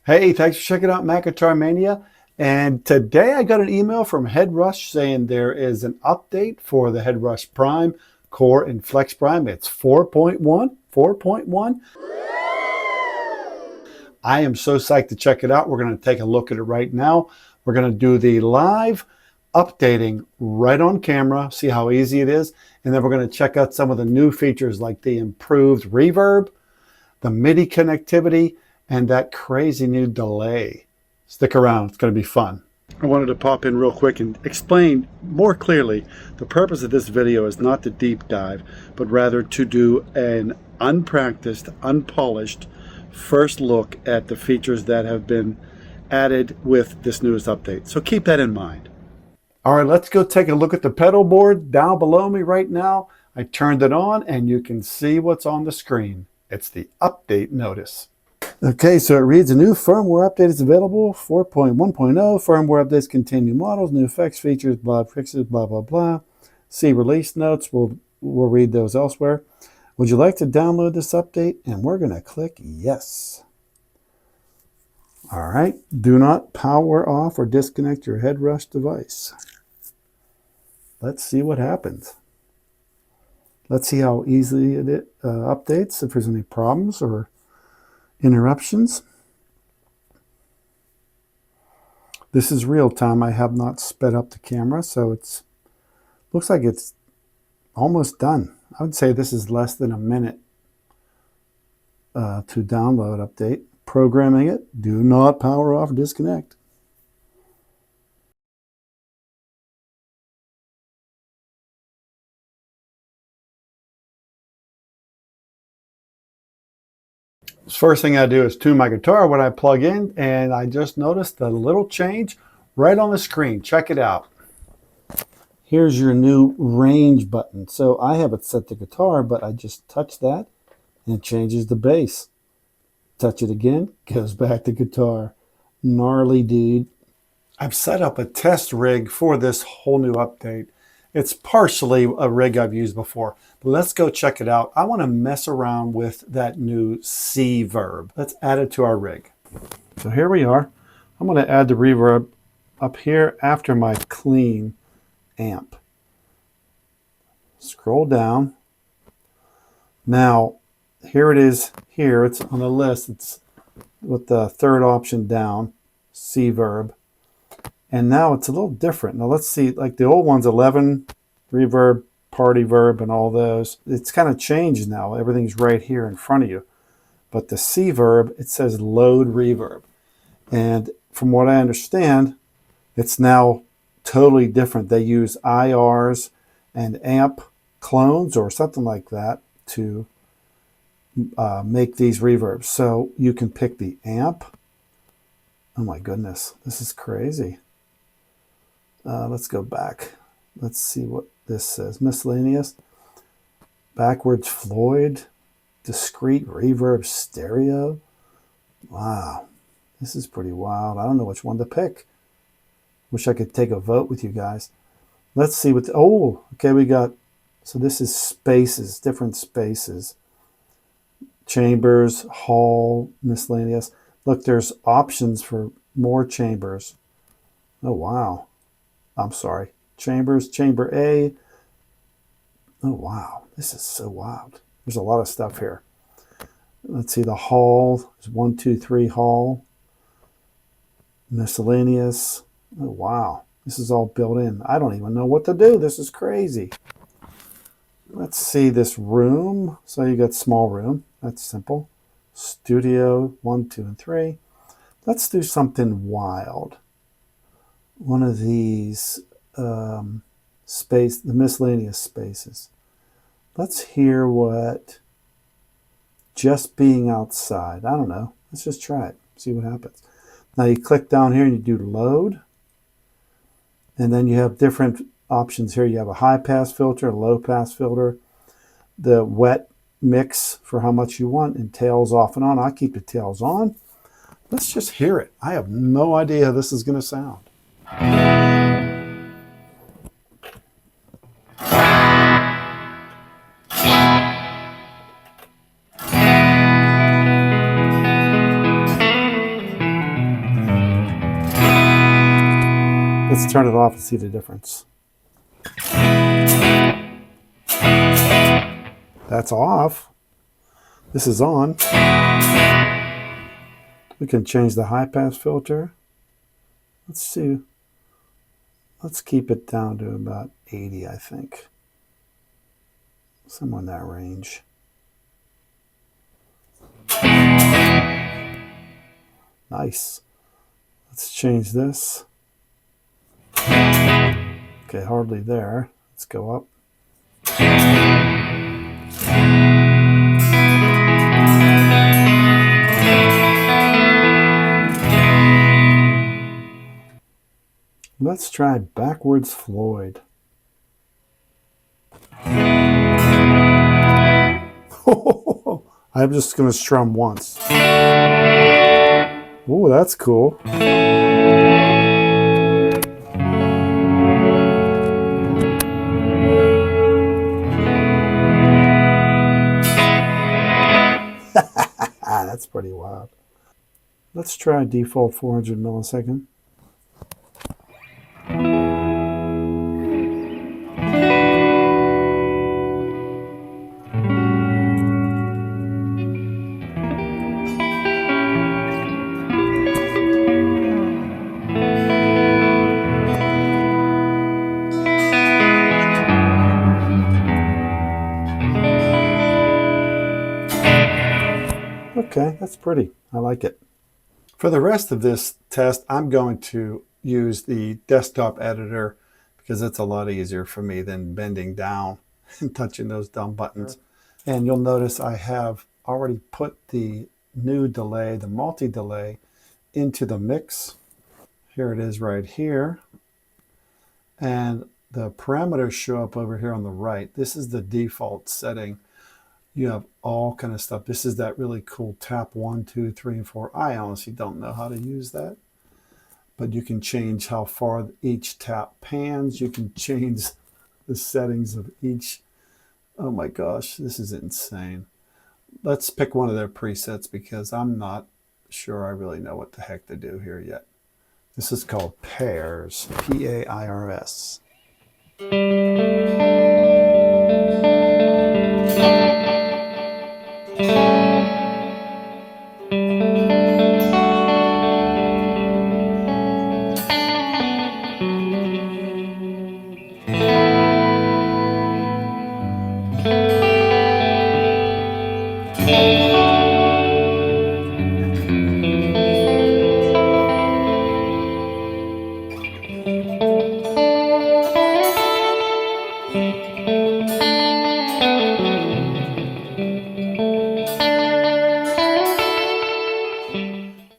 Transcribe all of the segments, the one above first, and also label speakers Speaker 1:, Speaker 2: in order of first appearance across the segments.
Speaker 1: Hey, thanks for checking out Guitar Mania. And today I got an email from HeadRush saying there is an update for the HeadRush Prime, Core, and Flex Prime. It's 4.1, 4.1. I am so psyched to check it out. We're going to take a look at it right now. We're going to do the live updating right on camera, see how easy it is. And then we're going to check out some of the new features like the improved reverb, the MIDI connectivity, and that crazy new delay. Stick around, it's going to be fun. I wanted to pop in real quick and explain more clearly the purpose of this video is not to deep dive, but rather to do an unpracticed, unpolished first look at the features that have been added with this newest update. So keep that in mind. All right, let's go take a look at the pedal board down below me right now. I turned it on and you can see what's on the screen. It's the update notice. Okay, so it reads a new firmware update is available, 4.1.0. Firmware updates contain new models, new effects, features, blah, fixes, blah, blah, blah. See release notes. We'll read those elsewhere. Would you like to download this update? And we're going to click yes. All right. Do not power off or disconnect your HeadRush device. Let's see what happens. Let's see how easily it updates, if there's any problems or interruptions. This is real time. I have not sped up the camera, so it's looks like it's almost done. I would say this is less than a minute to download update. Programming it. Do not power off or disconnect. First thing I do is tune my guitar when I plug in, and I just noticed a little change right on the screen. Check it out. Here's your new range button. So I have it set to guitar, but I just touch that and it changes the bass. Touch it again, goes back to guitar. Gnarly, dude. I've set up a test rig for this whole new update. It's partially a rig I've used before, but let's go check it out. I want to mess around with that new C verb. Let's add it to our rig. So here we are. I'm going to add the reverb up here after my clean amp. Scroll down. Now, here it is here. It's on the list. It's with the third option down, C verb. And now it's a little different. Now let's see, like the old one's 11, reverb, party verb, and all those. It's kind of changed now. Everything's right here in front of you. But the C verb, it says load reverb. And from what I understand, it's now totally different. They use IRs and amp clones or something like that to make these reverbs. So you can pick the amp. Oh my goodness, this is crazy. Let's go back. Let's see what this says. Miscellaneous. Backwards Floyd. Discrete reverb stereo. Wow. This is pretty wild. I don't know which one to pick. Wish I could take a vote with you guys. Let's see what, okay, we got, so this is spaces, different spaces. Chambers, hall, miscellaneous. Look, there's options for more chambers. Oh, wow. I'm sorry. Chambers, chamber A. Oh, wow. This is so wild. There's a lot of stuff here. Let's see the hall. There's 1, 2, 3 hall. Miscellaneous. Oh, wow. This is all built in. I don't even know what to do. This is crazy. Let's see this room. So you got small room. That's simple. Studio, 1, 2, and 3. Let's do something wild. One of these the miscellaneous spaces. Let's hear what just being outside. I don't know. Let's just try it. See what happens. Now you click down here and you do load. And then you have different options here. You have a high pass filter, a low pass filter, the wet mix for how much you want, and tails off and on. I keep the tails on. Let's just hear it. I have no idea how this is going to sound. Let's turn it off and see the difference. That's off. This is on. We can change the high pass filter. Let's see. Let's keep it down to about 80, I think. Somewhere in that range. Nice. Let's change this. Okay, hardly there. Let's go up. Let's try backwards Floyd. I'm just going to strum once. Oh, that's cool. That's pretty wild. Let's try default 400 millisecond. Okay, that's pretty. I like it. For the rest of this test, I'm going to use the desktop editor because it's a lot easier for me than bending down and touching those dumb buttons. And you'll notice I have already put the new delay, the multi-delay, into the mix. Here it is right here. And the parameters show up over here on the right. This is the default setting. You have all kind of stuff. This is that really cool tap 1, 2, 3, and 4. I honestly don't know how to use that. But you can change how far each tap pans. You can change the settings of each. Oh my gosh, this is insane. Let's pick one of their presets because I'm not sure I really know what the heck to do here yet. This is called Pairs, P-A-I-R-S.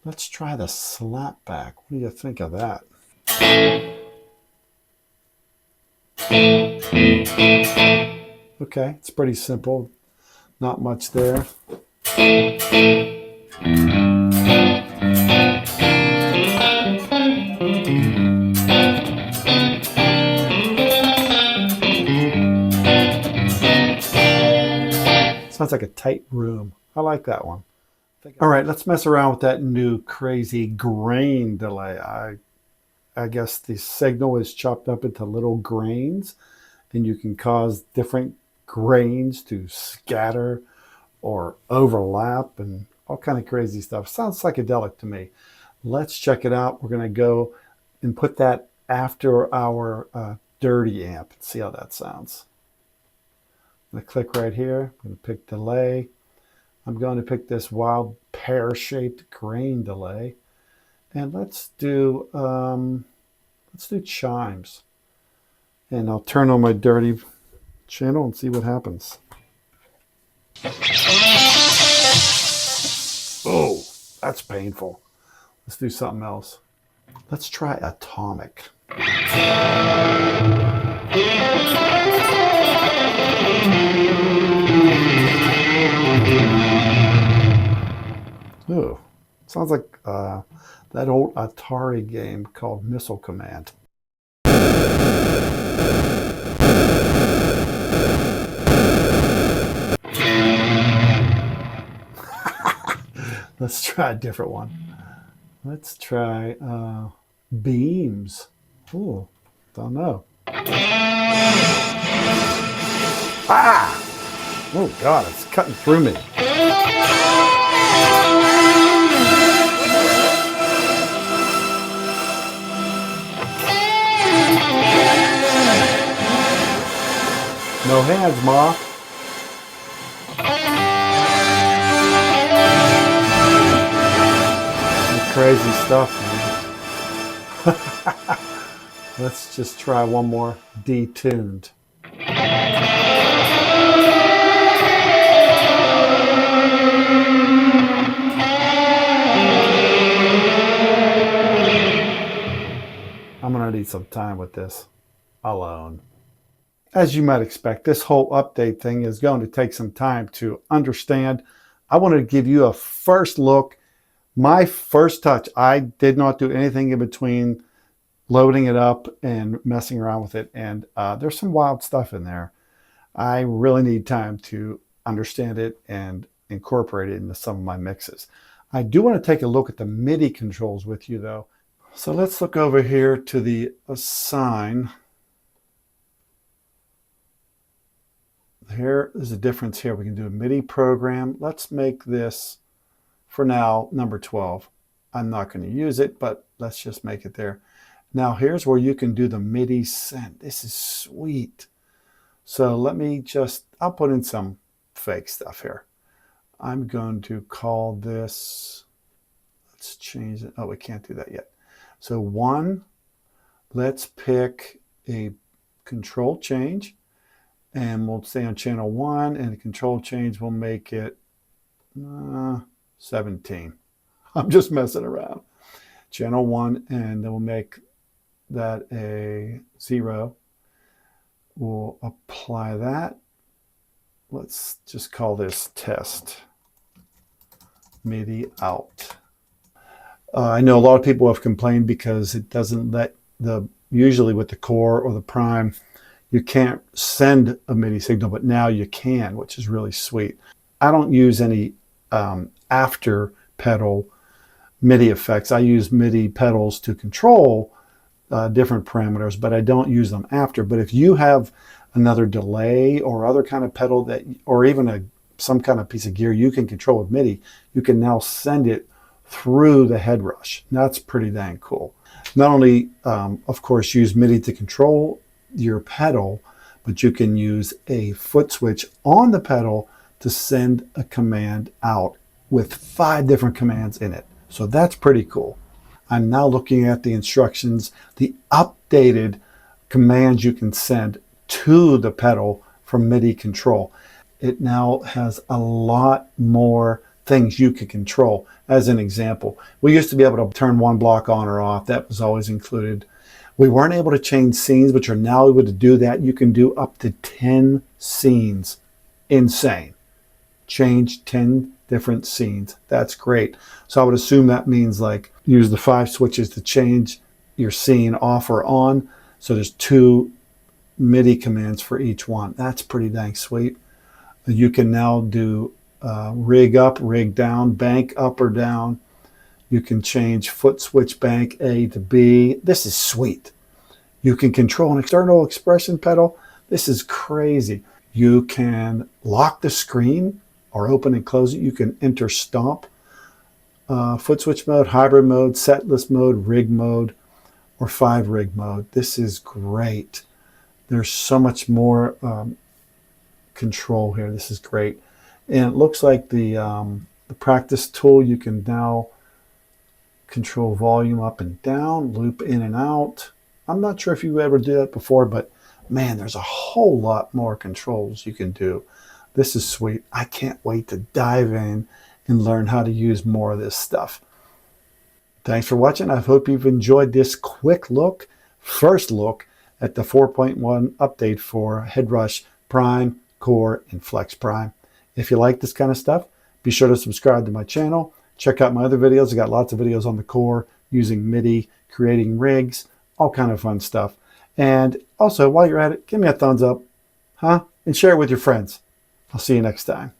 Speaker 1: Let's try the slapback. What do you think of that? Okay, it's pretty simple. Not much there. Sounds like a tight room. I like that one. All right, let's mess around with that new crazy grain delay. I guess the signal is chopped up into little grains, and you can cause different grains to scatter or overlap and all kind of crazy stuff. Sounds psychedelic to me. Let's check it out. We're going to go and put that after our dirty amp and see how that sounds. I'm going to click right here. I'm going to pick delay. I'm going to pick this wild pear-shaped grain delay, and let's do chimes. And I'll turn on my dirty channel and see what happens. Oh, that's painful. Let's do something else. Let's try atomic. Ooh, sounds like that old Atari game called Missile Command. Let's try a different one. Let's try beams. Ooh, don't know. Ah! Oh God, it's cutting through me. No hands, Ma. Crazy stuff, man. Let's just try one more detuned. I'm going to need some time with this alone. As you might expect, this whole update thing is going to take some time to understand. I wanted to give you a first look. My first touch, I did not do anything in between loading it up and messing around with it. And there's some wild stuff in there. I really need time to understand it and incorporate it into some of my mixes. I do want to take a look at the MIDI controls with you though. So let's look over here to the assign. Here is a difference here. We can do a MIDI program. Let's make this, for now, number 12. I'm not going to use it, but let's just make it there. Now here's where you can do the MIDI send. This is sweet. So let me just, I'll put in some fake stuff here. I'm going to call this, let's change it. Oh, we can't do that yet. So one, let's pick a control change. And we'll stay on channel 1, and the control change will make it 17. I'm just messing around. Channel 1, and then we'll make that a 0. We'll apply that. Let's just call this test. MIDI out. I know a lot of people have complained because it doesn't let usually with the core or the prime, you can't send a MIDI signal, but now you can, which is really sweet. I don't use any after pedal MIDI effects. I use MIDI pedals to control different parameters, but I don't use them after. But if you have another delay or other kind of pedal that, or even some kind of piece of gear you can control with MIDI, you can now send it through the HeadRush. That's pretty dang cool. Not only, of course, use MIDI to control your pedal, but you can use a foot switch on the pedal to send a command out with 5 different commands in it. So that's pretty cool. I'm now looking at the instructions, the updated commands you can send to the pedal from MIDI control. It now has a lot more things you can control. As an example, we used to be able to turn one block on or off. That was always included. We weren't able to change scenes, but you're now able to do that. You can do up to 10 scenes. Insane. Change 10 different scenes. That's great. So I would assume that means like use the 5 switches to change your scene off or on. So there's 2 MIDI commands for each one. That's pretty dang sweet. You can now do rig up, rig down, bank up or down. You can change foot switch bank A to B. This is sweet. You can control an external expression pedal. This is crazy. You can lock the screen or open and close it. You can enter stomp, foot switch mode, hybrid mode, setlist mode, rig mode, or 5 rig mode. This is great. There's so much more control here. This is great. And it looks like the practice tool, you can now control volume up and down, loop in and out. I'm not sure if you ever did that before, but man, there's a whole lot more controls you can do. This is sweet. I can't wait to dive in and learn how to use more of this stuff. Thanks for watching. I hope you've enjoyed this quick look, first look at the 4.1 update for HeadRush Prime, Core, and Flex Prime. If you like this kind of stuff, be sure to subscribe to my channel. Check out my other videos. I got lots of videos on the core, using MIDI, creating rigs, all kind of fun stuff. And also, while you're at it, give me a thumbs up, and share it with your friends. I'll see you next time.